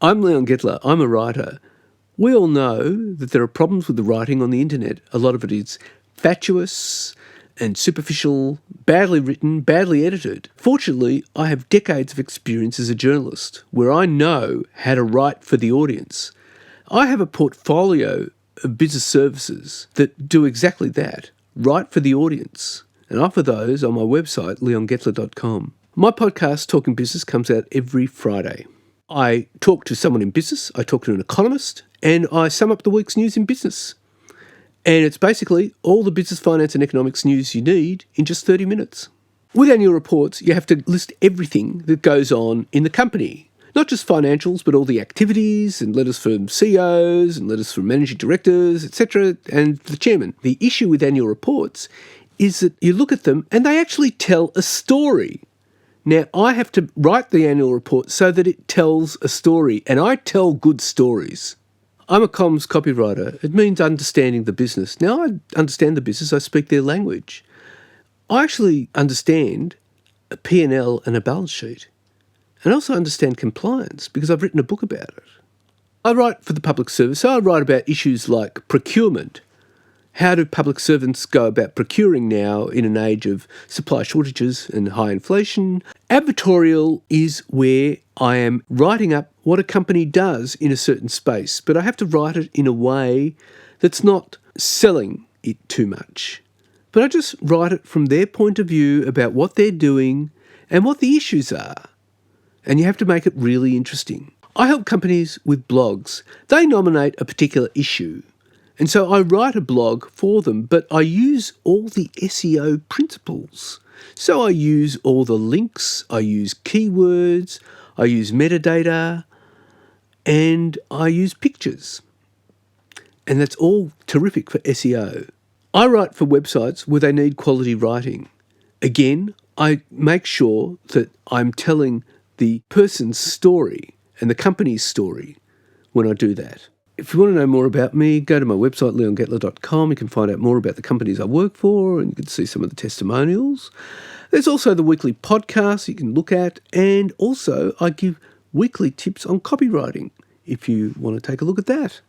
I'm Leon Gettler. I'm a writer. We all know that there are problems with the writing on the internet. A lot of it is fatuous and superficial, badly written, badly edited. Fortunately, I have decades of experience as a journalist where I know how to write for the audience. I have a portfolio of business services that do exactly that, write for the audience. And I offer those on my website, leongettler.com. My podcast, Talking Business, comes out every Friday. I talk to someone in business, I talk to an economist, and I sum up the week's news in business. And it's basically all the business, finance and economics news you need in just 30 minutes. With annual reports, you have to list everything that goes on in the company. Not just financials, but all the activities and letters from CEOs and letters from managing directors, etc., and the chairman. The issue with annual reports is that you look at them and they actually tell a story. Now, I have to write the annual report so that it tells a story, and I tell good stories. I'm a comms copywriter. It means understanding the business. Now, I understand the business. I speak their language. I actually understand a P&L and a balance sheet. And I also understand compliance because I've written a book about it. I write for the public service, so I write about issues like procurement. How do public servants go about procuring now in an age of supply shortages and high inflation? Advertorial is where I am writing up what a company does in a certain space, but I have to write it in a way that's not selling it too much. But I just write it from their point of view about what they're doing and what the issues are. And you have to make it really interesting. I help companies with blogs. They nominate a particular issue. And so I write a blog for them, but I use all the SEO principles. So I use all the links, I use keywords, I use metadata, and I use pictures. And that's all terrific for SEO. I write for websites where they need quality writing. Again, I make sure that I'm telling the person's story and the company's story when I do that. If you want to know more about me, go to my website, leongettler.com. You can find out more about the companies I work for and you can see some of the testimonials. There's also the weekly podcast you can look at, and also I give weekly tips on copywriting if you want to take a look at that.